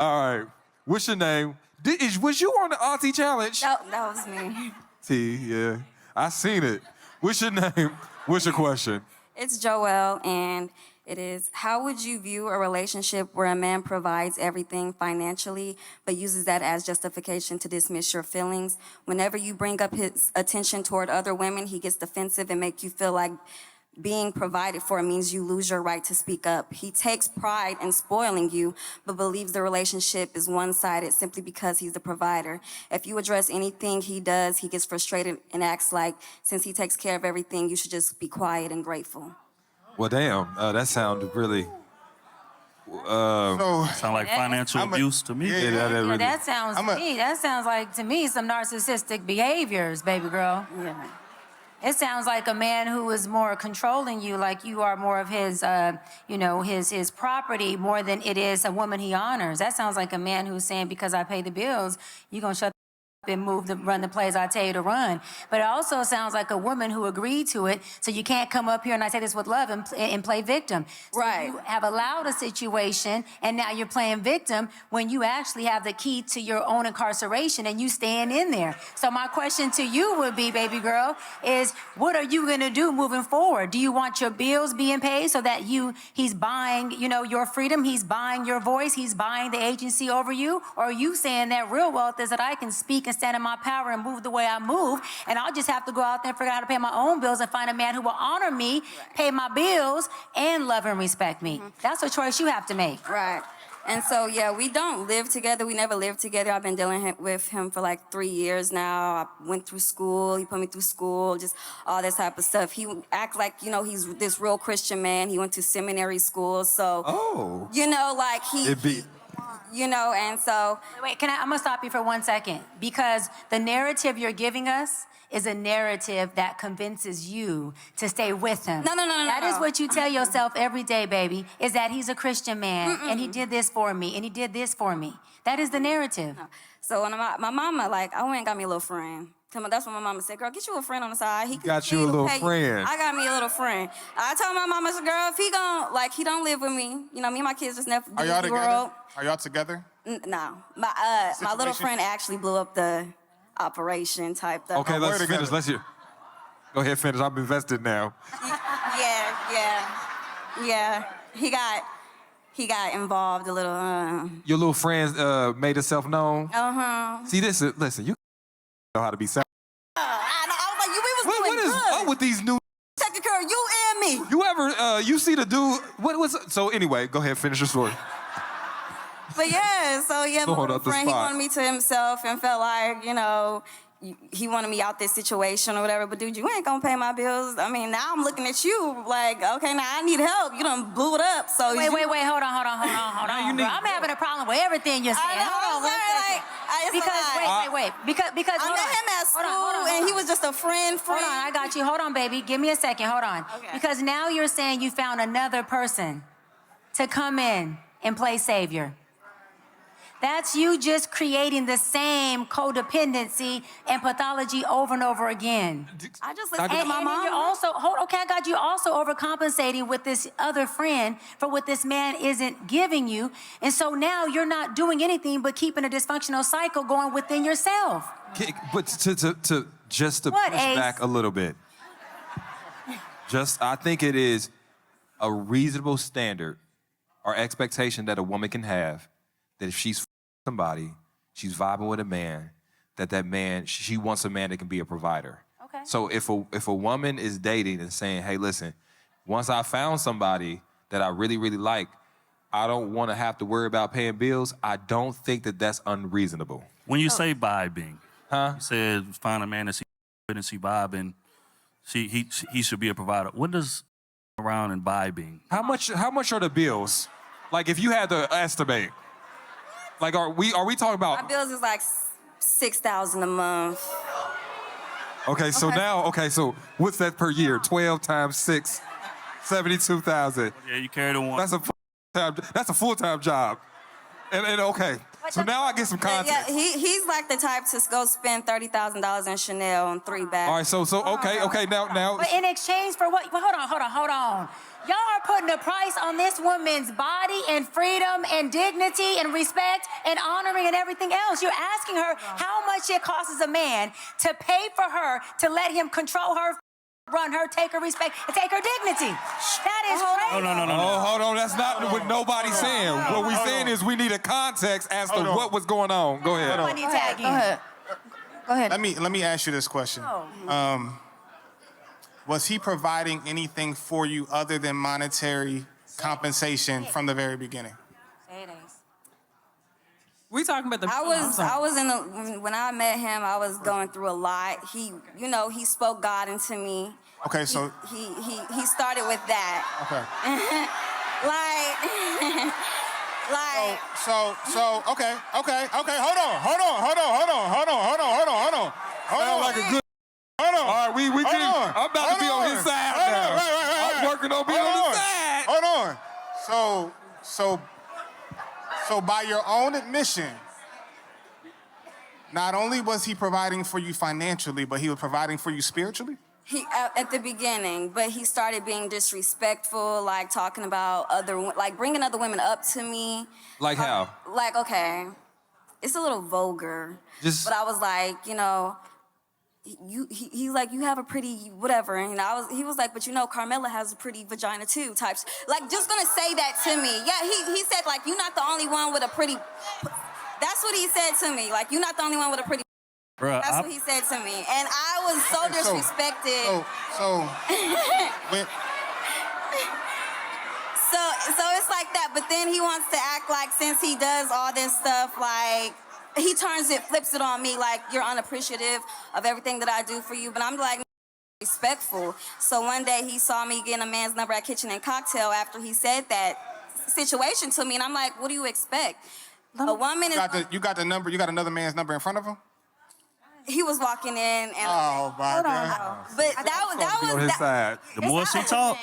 All right. What's your name? Was you on the Auntie Challenge? No, that was me. T, yeah. I seen it. What's your name? What's your question? It's Joelle, and it is, how would you view a relationship where a man provides everything financially, but uses that as justification to dismiss your feelings? Whenever you bring up his attention toward other women, he gets defensive and make you feel like being provided for means you lose your right to speak up. He takes pride in spoiling you, but believes the relationship is one-sided simply because he's the provider. If you address anything he does, he gets frustrated and acts like, since he takes care of everything, you should just be quiet and grateful. Well, damn, that sounded really... Sound like financial abuse to me. That sounds to me. That sounds like, to me, some narcissistic behaviors, baby girl. Yeah. It sounds like a man who is more controlling you, like you are more of his, his property more than it is a woman he honors. That sounds like a man who's saying, because I pay the bills, you're gonna shut and run the plays I tell you to run. But it also sounds like a woman who agreed to it, so you can't come up here, and I say this with love, and play victim. So right. You have allowed a situation, and now you're playing victim when you actually have the key to your own incarceration, and you stand in there. So my question to you would be, baby girl, is what are you gonna do moving forward? Do you want your bills being paid so that he's buying, your freedom, he's buying your voice, he's buying the agency over you? Or are you saying that real wealth is that I can speak and stand in my power and move the way I move, and I'll just have to go out there and figure out how to pay my own bills and find a man who will honor me, pay my bills, and love and respect me. That's a choice you have to make. Right. And so, yeah, we don't live together. We never lived together. I've been dealing with him for like 3 years now. I went through school. He put me through school, just all this type of stuff. He act like, he's this real Christian man. He went to seminary school. So, like and so... Wait, I'm going to stop you for 1 second. Because the narrative you're giving us is a narrative that convinces you to stay with him. No. That is what you tell yourself every day, baby, is that he's a Christian man, and he did this for me, and he did this for me. That is the narrative. No. So when my mama, I went and got me a little friend. That's what my mama said, girl, get you a friend on the side. He got you a little friend. I got me a little friend. I told my mama, I said, girl, if he don't live with me, me and my kids just never Are y'all together? Are y'all together? No. My little friend actually blew up the operation type thing. Okay, let's finish. Let's hear. Go ahead, finish. I'm invested now. Yeah. He got involved a little. Your little friend made herself known? See, listen, you know how to be sad. I was like, we was what is good. up with these new... Take care of you and me. You ever, you see the dude, so anyway, go ahead, finish your story. But yeah, my little friend, he wanted me to himself and felt like, he wanted me out this situation or whatever. But dude, you ain't gonna pay my bills. I mean, now I'm looking at you like, okay, now I need help. You done blew it up. So wait, hold on. I'm having a problem with everything you're saying. Hold on, because I met him at school and he was just a friend. Hold on, I got you. Hold on, baby. Give me a second. Hold on. Okay. Because now you're saying you found another person to come in and play savior. That's you just creating the same codependency and pathology over and over again. I just listened to my mom. You're also, I got you also overcompensating with this other friend for what this man isn't giving you. And so now you're not doing anything but keeping a dysfunctional cycle going within yourself. But to push back a little bit. I think it is a reasonable standard or expectation that a woman can have that if she's somebody, she's vibing with a man, that man, she wants a man that can be a provider. Okay. So if a woman is dating and saying, hey, listen, once I found somebody that I really, really like, I don't want to have to worry about paying bills, I don't think that that's unreasonable. When you say vibing, you said find a man that she vibing, he should be a provider. What does around and vibing? How much are the bills? Like if you had to estimate. Like, are we talking about... My bills is like $6,000 a month. Okay, so what's that per year? 12 times 6, 72,000. Yeah, you carry the one. That's a full-time job. And okay, so now I get some context. Yeah, he's like the type to go spend $30,000 in Chanel on 3 bags. All right, so okay, now. But in exchange for what? Well, hold on. Y'all are putting a price on this woman's body and freedom and dignity and respect and honoring and everything else. You're asking her how much it costs a man to pay for her, to let him control her, run her, take her respect, and take her dignity. That is crazy. No. Oh, hold on. That's not what nobody's saying. What we're saying is we need a context as to what was going on. Go ahead. Money tagging. Go ahead. Let me ask you this question. Was he providing anything for you other than monetary compensation from the very beginning? We talking about the. I was in the, when I met him, I was going through a lot. He spoke God into me. Okay, so He started with that. okay. Okay. Hold on. Sound like a good. Hold on. All right, we Hold can. on. I'm about to be on his side Hold now. on. Right. I'm working on being on his side. Hold on. So by your own admission, not only was he providing for you financially, but he was providing for you spiritually? He at the beginning, but he started being disrespectful, like talking about bringing other women up to me. Like how? Like, okay, it's a little vulgar. But I was like, he's like, you have a pretty whatever, and he was like, but Carmela has a pretty vagina too, types. Like, just gonna say that to me. Yeah, he said, like, you're not the only one with a pretty. That's what he said to me. Like, you're not the only one with a pretty. Bruh, That's what he said to me, and I was so disrespected. So it's like that, but then he wants to act like, since he does all this stuff, like, he flips it on me, like, you're unappreciative of everything that I do for you. But I'm like, respectful. So one day he saw me getting a man's number at Kitchen and Cocktail after he said that situation to me, and I'm like, what do you expect? A woman You got the number. You got another man's number in front of him. He was walking in, and Oh my God! but that was On his side. The more she talk,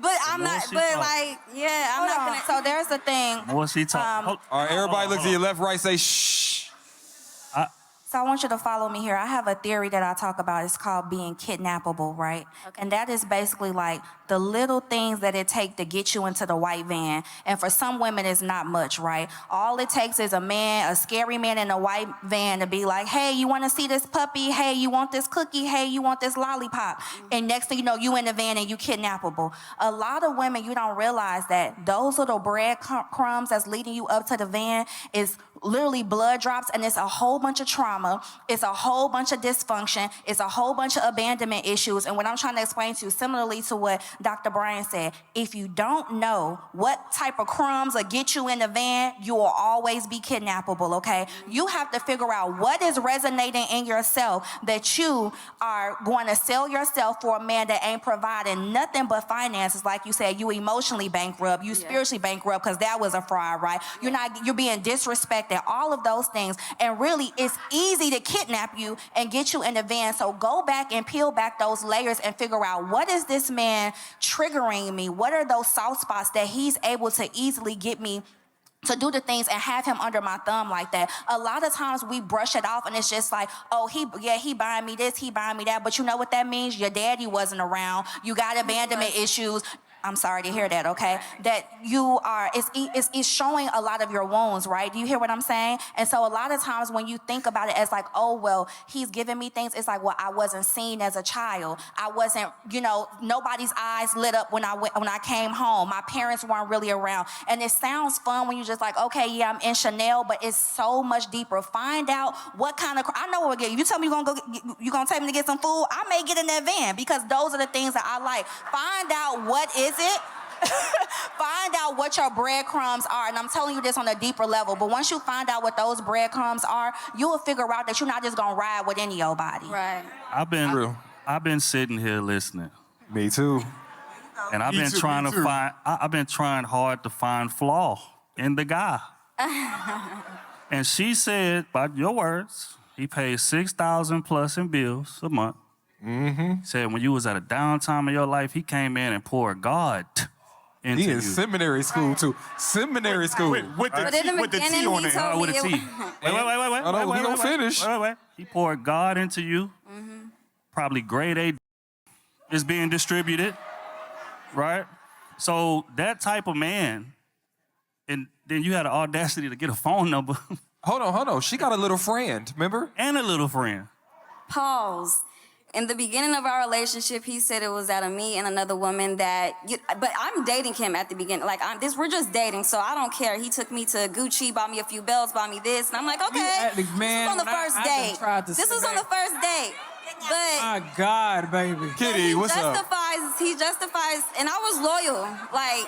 But I'm not. she But talk. like, yeah, I'm not gonna. So there's the thing. the more she talk. All right, everybody look to your left, right, say shh. So I want you to follow me here. I have a theory that I talk about. It's called being kidnappable, right? Okay. And that is basically like the little things that it takes to get you into the white van. And for some women, it's not much, right? All it takes is a scary man in a white van to be like, hey, you want to see this puppy? Hey, you want this cookie? Hey, you want this lollipop? And next thing you know, you in the van and you kidnappable. A lot of women, you don't realize that those little bread crumbs that's leading you up to the van is literally blood drops, and it's a whole bunch of trauma. It's a whole bunch of dysfunction. It's a whole bunch of abandonment issues. And what I'm trying to explain to you, similarly to what Dr. Brian said, if you don't know what type of crumbs will get you in the van, you will always be kidnappable, okay? You have to figure out what is resonating in yourself that you are going to sell yourself for a man that ain't providing nothing but finances. Like you said, you emotionally bankrupt, you spiritually bankrupt because that was a fraud, right? You're being disrespected, all of those things. And really, it's easy to kidnap you and get you in the van. So go back and peel back those layers and figure out, what is this man triggering me? What are those soft spots that he's able to easily get me to do the things and have him under my thumb like that? A lot of times we brush it off and it's just like, oh, he buying me this, he buying me that. But you know what that means? Your daddy wasn't around. You got abandonment issues. I'm sorry to hear that, okay? That you are, it's showing a lot of your wounds, right? Do you hear what I'm saying? And so a lot of times when you think about it as like, oh, well, he's giving me things, it's like, well, I wasn't seen as a child. I wasn't, nobody's eyes lit up when I came home. My parents weren't really around. And it sounds fun when you're just like, okay, yeah, I'm in Chanel, but it's so much deeper. Find out what kind of, I know what we're getting. You tell me you're gonna take me to get some food, I may get in that van because those are the things that I like. Find out what is it. Find out what your breadcrumbs are. And I'm telling you this on a deeper level. But once you find out what those breadcrumbs are, you will figure out that you're not just gonna ride with any old body. Right. I've been sitting here listening, Me too. and I've been trying hard to find flaw in the guy. And she said, by your words, he pays $6,000 plus in bills a month. Mm-hmm. Said when you was at a downtime of your life, he came in and poured God into He you. in seminary school too. Seminary school. With But in the with the T beginning, on he it. told me With a it T. was- Wait. Hold on, he gonna finish. Wait. He poured God into you. Probably grade A is being distributed, right? So that type of man, and then you had the audacity to get a phone number Hold on. She got a little friend, remember? and a little friend. Pause. In the beginning of our relationship, he said it was out of me and another woman but I'm dating him at the beginning. Like, we're just dating, so I don't care. He took me to Gucci, bought me a few belts, bought me this, and I'm like, okay, this man, is on the when I- first I done date. tried to This sit was on the back. first date. But My God, baby. Kitty, what's up? he justifies, and I was loyal. Like,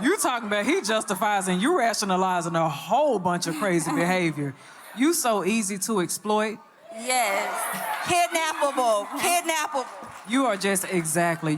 You talking about he justifies and you rationalizing a whole bunch of crazy behavior. You so easy to exploit. yes. Kidnappable. You are just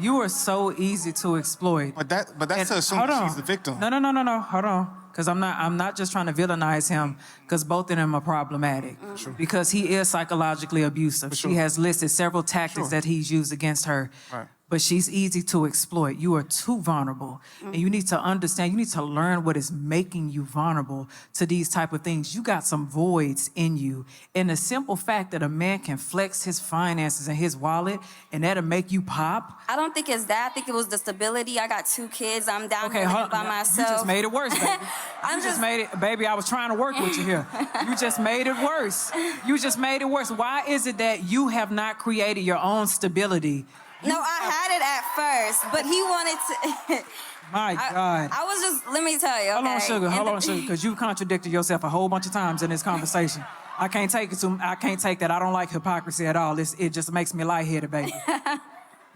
you are so easy to exploit. But that's to assume hold that on. she's the victim. No. Hold on. Because I'm not just trying to villainize him, because both of them are problematic. Because he is psychologically abusive. She has listed several tactics that he's used against her. Right. But she's easy to exploit. You are too vulnerable. And you need to understand, you need to learn what is making you vulnerable to these type of things. You got some voids in you. And the simple fact that a man can flex his finances and his wallet and that'll make you pop. I don't think it's that. I think it was the stability. I got 2 kids. I'm down Okay, here hold by on. myself. You just made it worse, baby. You just made it, baby, I was trying to work with you here. You just made it worse. You just made it worse. Why is it that you have not created your own stability? No, I had it at first, but he wanted to. My God. I was just, let me tell you, okay? Hold on, sugar, because you contradicted yourself a whole bunch of times in this conversation. I can't take that. I don't like hypocrisy at all. It just makes me lightheaded, baby.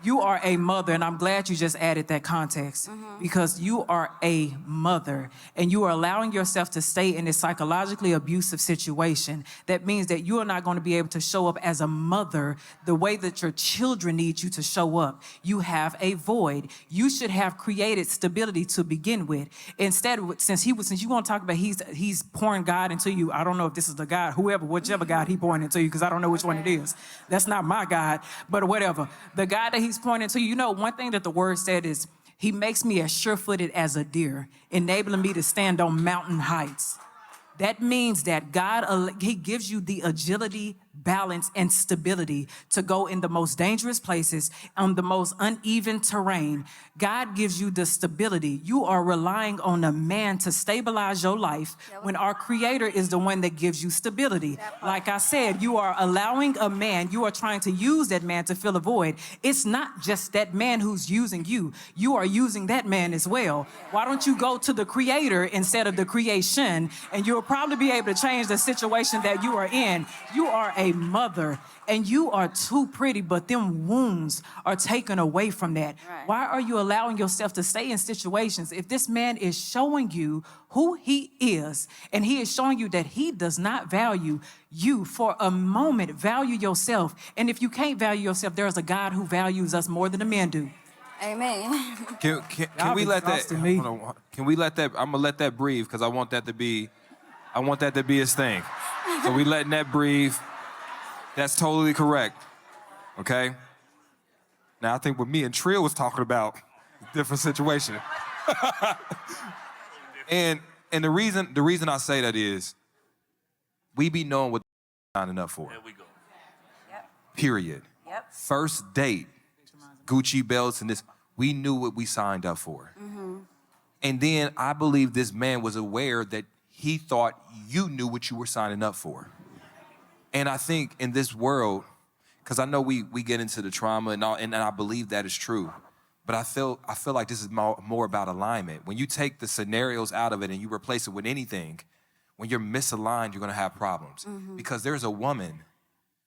You are a mother, and I'm glad you just added that context, because you are a mother, and you are allowing yourself to stay in a psychologically abusive situation. That means that you are not going to be able to show up as a mother the way that your children need you to show up. You have a void. You should have created stability to begin with. Instead, since you want to talk about he's pouring God into you, I don't know if this is the God, whichever God he pouring into you, because I don't know which one it is. That's not my God, but whatever. The God that he's pointing to, one thing that the word said is, he makes me as sure-footed as a deer, enabling me to stand on mountain heights. That means that God, he gives you the agility, balance, and stability to go in the most dangerous places, on the most uneven terrain. God gives you the stability. You are relying on a man to stabilize your life when our Creator is the one that gives you stability. Like I said, you are allowing a man, you are trying to use that man to fill a void. It's not just that man who's using you. You are using that man as well. Why don't you go to the Creator instead of the creation, and you'll probably be able to change the situation that you are in. You are a mother, and you are too pretty, but them wounds are taken away from that. Right. Why are you allowing yourself to stay in situations? If this man is showing you who he is, and he is showing you that he does not value you for a moment, value yourself. And if you can't value yourself, there's a God who values us more than the men do. Amen. Can we let that? Me. Hold on. Can we let that? I'm gonna let that breathe, because I want that to be his thing. So we letting that breathe. That's totally correct. Okay. Now I think what me and Trill was talking about, different situation. and the reason I say that is, we be knowing what signing up for. There we go. Period. Yep. First date, Gucci belts and this. We knew what we signed up for. And then I believe this man was aware that he thought you knew what you were signing up for. And I think in this world, because I know we get into the trauma and all, and I believe that is true, but I feel like this is more about alignment. When you take the scenarios out of it and you replace it with anything, when you're misaligned, you're gonna have problems. Because there's a woman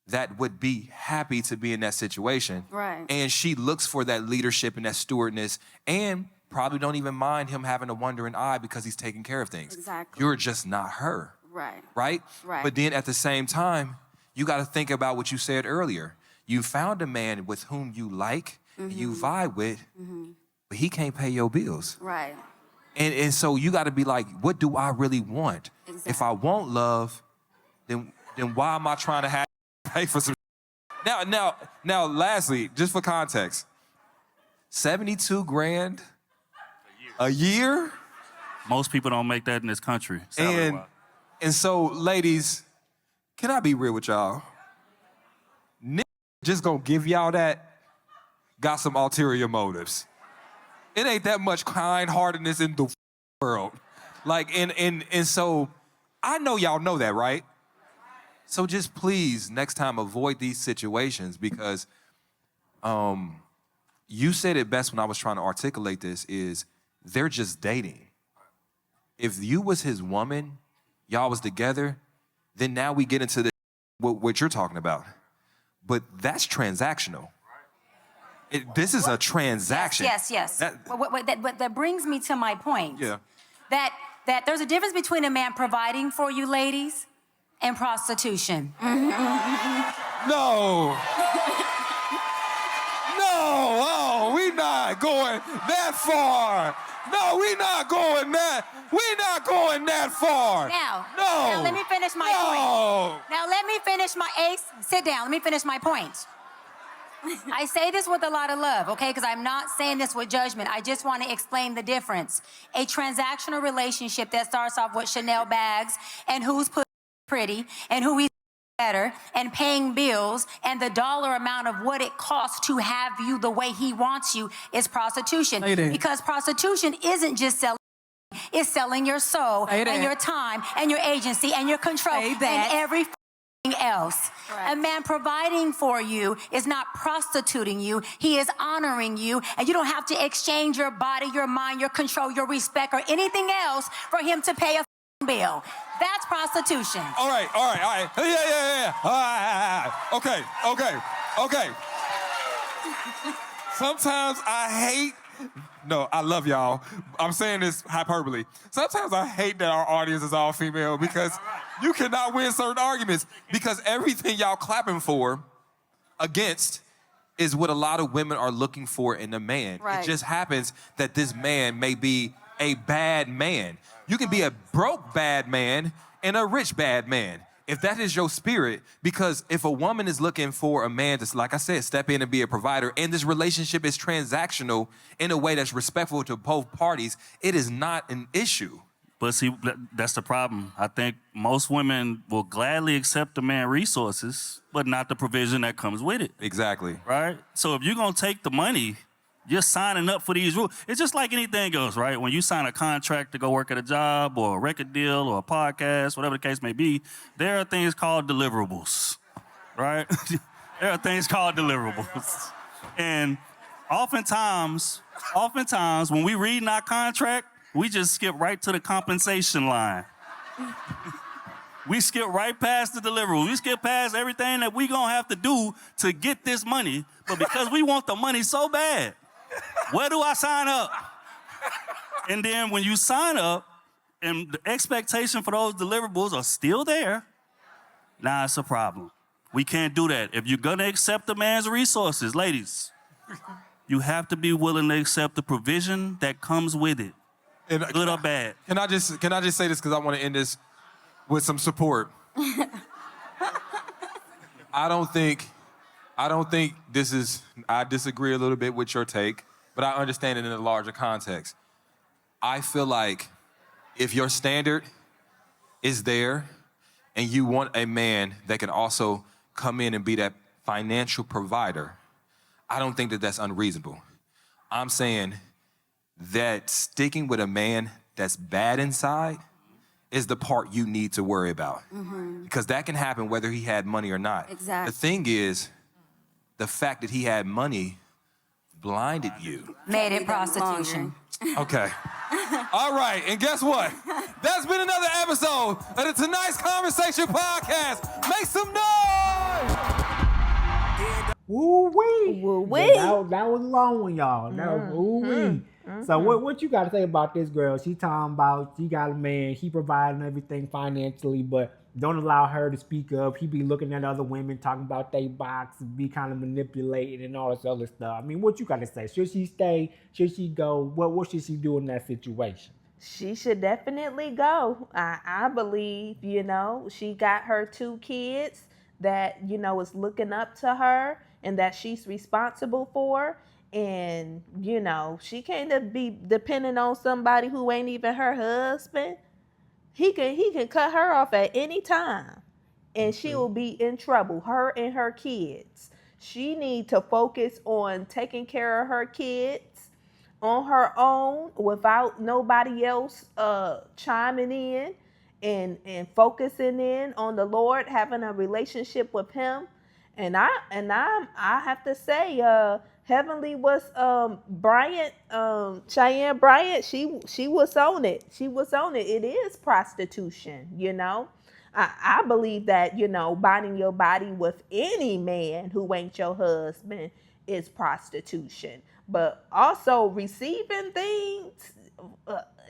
that would be happy to be in that situation. Right. And she looks for that leadership and that stewardness, and probably don't even mind him having a wandering eye because he's taking care of things. Exactly. You're just not her. Right. Right? Right. But then at the same time, you got to think about what you said earlier. You found a man with whom you like, and you vibe with, but he can't pay your bills. Right. And so you got to be like, what do I really want? Exactly. If I want love, then why am I trying to pay for some? Now, lastly, just for context, $72,000 A year? Most people don't make that in this country. salary-wise. And so, ladies, can I be real with y'all? Niggas just gonna give y'all that, got some ulterior motives. It ain't that much kind-heartedness in the world. Like, and so, I know y'all know that, right? So just please, next time, avoid these situations because you said it best when I was trying to articulate this is they're just dating. If you was his woman, y'all was together, then now we get into what you're talking about. But that's transactional. This is a transaction. Yes. That brings me to my point. Yeah. That there's a difference between a man providing for you, ladies, and prostitution. No. No, we not going that far. No, we not going that far. Now let me finish my point. Now let me finish my Ace. Sit down. Let me finish my point. I say this with a lot of love, okay? Because I'm not saying this with judgment. I just want to explain the difference. A transactional relationship that starts off with Chanel bags and who's pretty and who we better and paying bills and the dollar amount of what it costs to have you the way he wants you is prostitution. Because prostitution isn't just selling, it's selling your soul and your time and your agency and your control and everything else. Correct. A man providing for you is not prostituting you. He is honoring you, and you don't have to exchange your body, your mind, your control, your respect, or anything else for him to pay a bill. That's prostitution. All right. Yeah. All right. Okay. Sometimes I love y'all. I'm saying this hyperbole. Sometimes I hate that our audience is all female because you cannot win certain arguments because everything y'all clapping for against is what a lot of women are looking for in a man. Right. It just happens that this man may be a bad man. You can be a broke bad man and a rich bad man. If that is your spirit, because if a woman is looking for a man to, like I said, step in and be a provider, and this relationship is transactional in a way that's respectful to both parties, it is not an issue. But see, that's the problem. I think most women will gladly accept a man's resources, but not the provision that comes with it. Exactly. Right? So if you're going to take the money, you're signing up for these rules. It's just like anything else, right? When you sign a contract to go work at a job or a record deal or a podcast, whatever the case may be, there are things called deliverables, right? There are things called deliverables. And oftentimes, when we read in our contract, we just skip right to the compensation line. We skip right past the deliverables. We skip past everything that we gonna have to do to get this money, but because we want the money so bad, where do I sign up? And then when you sign up and the expectation for those deliverables are still there, now it's a problem. We can't do that. If you're gonna accept a man's resources, ladies, you have to be willing to accept the provision that comes with it, good or bad. Can I just say this because I want to end this with some support. I don't think this is, I disagree a little bit with your take, but I understand it in a larger context. I feel like if your standard is there and you want a man that can also come in and be that financial provider, I don't think that that's unreasonable. I'm saying that sticking with a man that's bad inside is the part you need to worry about. Because that can happen whether he had money or not. Exactly. The thing is, the fact that he had money blinded you. Made it prostitution. Okay. All right, and guess what? That's been another episode of the Tonight's Conversation podcast. Make some noise! Woo-wee. Woo-wee. That was a long one, y'all. That was woo-wee. So what you got to say about this girl? She talking about she got a man, he providing everything financially, but don't allow her to speak up. He be looking at other women, talking about they box, and be kind of manipulated and all this other stuff. I mean, what you got to say? Should she stay? Should she go? What should she do in that situation? She should definitely go. I believe, she got her 2 kids that, is looking up to her and that she's responsible for. and you know, she can't be depending on somebody who ain't even her husband. He can cut her off at any time, and she will be in trouble, her and her kids. She need to focus on taking care of her kids on her own without nobody else chiming in, and focusing in on the Lord, having a relationship with him. And I have to say, Heavenly was Bryant, Cheyenne Bryant, she was on it. She was on it. It is prostitution, you know. I believe that, you know, binding your body with any man who ain't your husband is prostitution. But also receiving things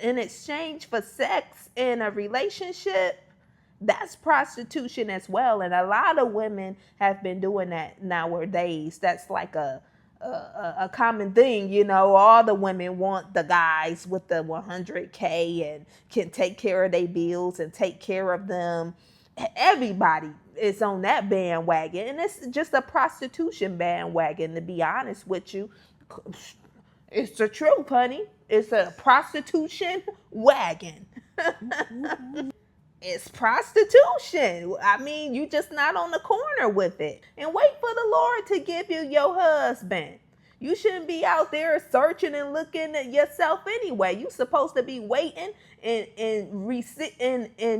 in exchange for sex in a relationship, that's prostitution as well. And a lot of women have been doing that nowadays. That's like a common thing, you know. All the women want the guys with the 100K and can take care of their bills and take care of them. Everybody is on that bandwagon, and it's just a prostitution bandwagon, to be honest with you. It's the truth, honey. It's a prostitution wagon. It's prostitution. I mean, you just not on the corner with it. And wait for the Lord to give you your husband. You shouldn't be out there searching and looking at yourself anyway. You supposed to be waiting and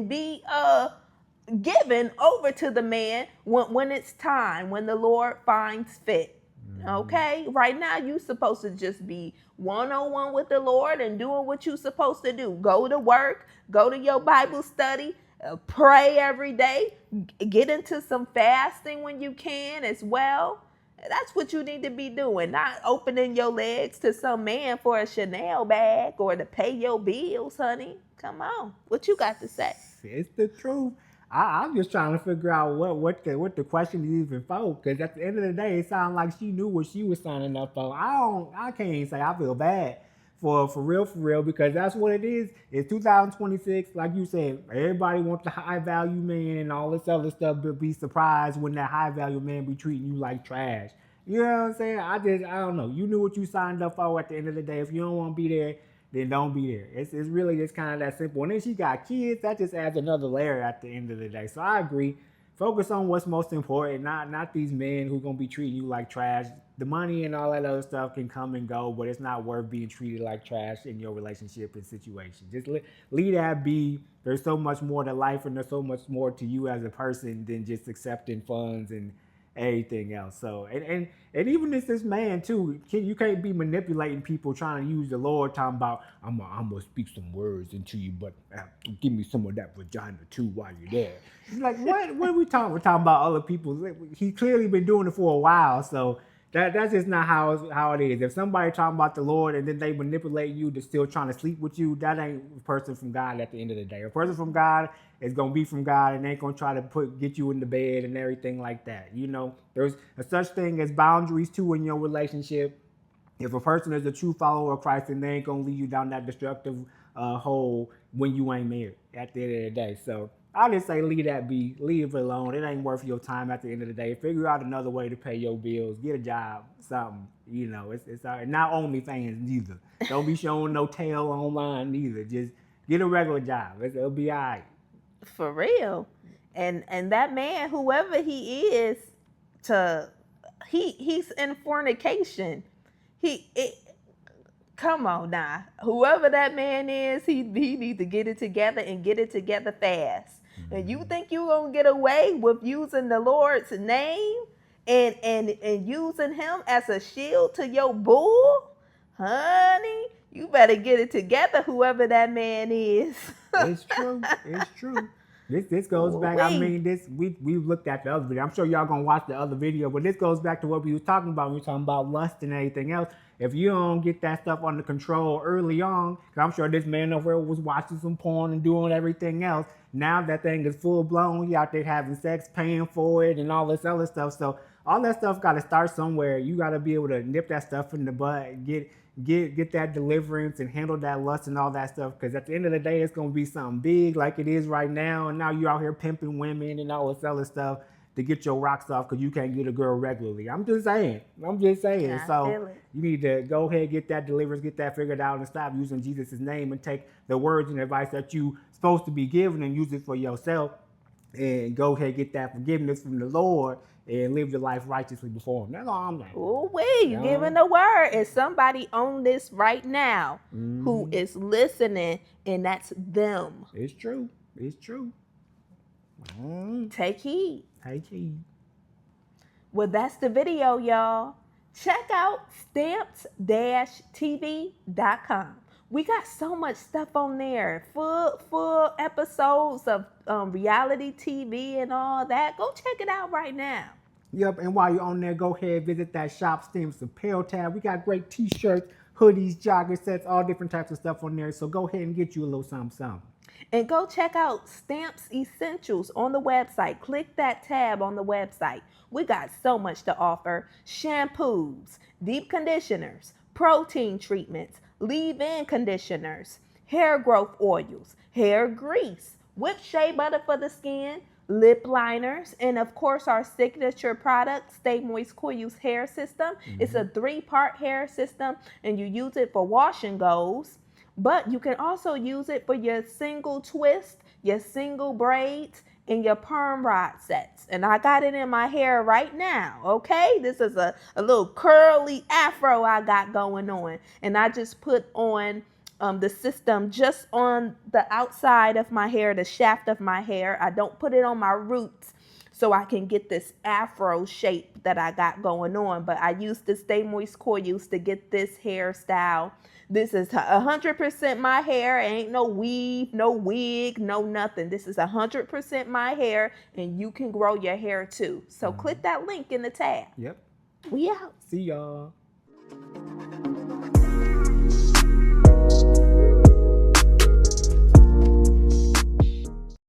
be given over to the man when it's time, when the Lord finds fit. Okay? Right now, you supposed to just be one-on-one with the Lord and doing what you supposed to do. Go to work, go to your Bible study, pray every day, get into some fasting when you can as well. That's what you need to be doing, not opening your legs to some man for a Chanel bag or to pay your bills, honey. Come on. What you got to say? It's the truth. I'm just trying to figure out what the question is even for, because at the end of the day, it sounds like she knew what she was signing up for. I can't say I feel bad for real, because that's what it is. It's 2026, like you said. Everybody wants the high value man and all this other stuff, but be surprised when that high value man be treating you like trash. You know what I'm saying? I don't know. You knew what you signed up for. At the end of the day, if you don't want to be there, then don't be there. It's really just kind of that simple. And then she got kids. That just adds another layer at the end of the day. So I agree. Focus on what's most important, not these men who gonna be treating you like trash. The money and all that other stuff can come and go, but it's not worth being treated like trash in your relationship and situation. Just leave that be. There's so much more to life, and there's so much more to you as a person than just accepting funds and everything else. So and even if this man too, you can't be manipulating people trying to use the Lord, talking about I'm gonna speak some words into you, but give me some of that vagina too while you're there. It's like what are we talking? We're talking about other people. He's clearly been doing it for a while, so that's just not how it is. If somebody talking about the Lord and then they manipulate you to still trying to sleep with you, that ain't a person from God at the end of the day. A person from God is gonna be from God, and they ain't gonna try to get you in the bed and everything like that. You know, there's a such thing as boundaries too in your relationship. If a person is a true follower of Christ, then they ain't gonna lead you down that destructive hole when you ain't married at the end of the day. So I just say leave that be, leave it alone. It ain't worth your time at the end of the day. Figure out another way to pay your bills. Get a job, something. You know, it's not OnlyFans neither. Don't be showing no tail online neither. Just get a regular job. It'll be all right. For real. And that man, whoever he is, he's in fornication. Come on now. Whoever that man is, he needs to get it together and get it together fast. And you think you're going to get away with using the Lord's name and using him as a shield to your bull? Honey, you better get it together, whoever that man is. It's true. It's true. This goes back. I mean, we looked at the other video. I'm sure y'all gonna watch the other video, but this goes back to what we were talking about. We were talking about lust and everything else. If you don't get that stuff under control early on, because I'm sure this man over there was watching some porn and doing everything else. Now that thing is full blown. He out there having sex, paying for it, and all this other stuff. So all that stuff got to start somewhere. You got to be able to nip that stuff in the bud, get that deliverance and handle that lust and all that stuff. Because at the end of the day, it's going to be something big like it is right now. And now you out here pimping women and all this other stuff. to get your rocks off because you can't get a girl regularly. I'm just saying. I'm just saying. I So feel it. you need to go ahead, get that deliverance, get that figured out, and stop using Jesus' name and take the words and advice that you supposed to be given and use it for yourself. And go ahead, get that forgiveness from the Lord and live your life righteously before Him. That's all I'm saying. Ooh, wee, you giving the word. Is somebody on this right now who is listening, and that's them. It's true. It's true. Take heed. Take heed. Well, that's the video, y'all. Check out stamps-tv.com. We got so much stuff on there. Full episodes of reality TV and all that. Go check it out right now. Yep, and while you're on there, go ahead, visit that Shop Stamps Apparel tab. We got great t-shirts, hoodies, jogger sets, all different types of stuff on there. So go ahead and get you a little something. And go check out Stamps Essentials on the website. Click that tab on the website. We got so much to offer. Shampoos, deep conditioners, protein treatments, leave-in conditioners, hair growth oils, hair grease, whipped shea butter for the skin, lip liners, and of course our signature product, Stay Moist Coil's hair system. It's a 3-part hair system, and you use it for wash and goes. But you can also use it for your single twist, your single braids, and your perm rod sets. And I got it in my hair right now, okay? This is a little curly afro I got going on. And I just put on the system just on the outside of my hair, the shaft of my hair. I don't put it on my roots so I can get this afro shape that I got going on. But I use the Stay Moist Coils to get this hairstyle. This is 100% my hair. Ain't no weave, no wig, no nothing. This is 100% my hair, and you can grow your hair too. So click that link in the tab. Yep. We out. See y'all.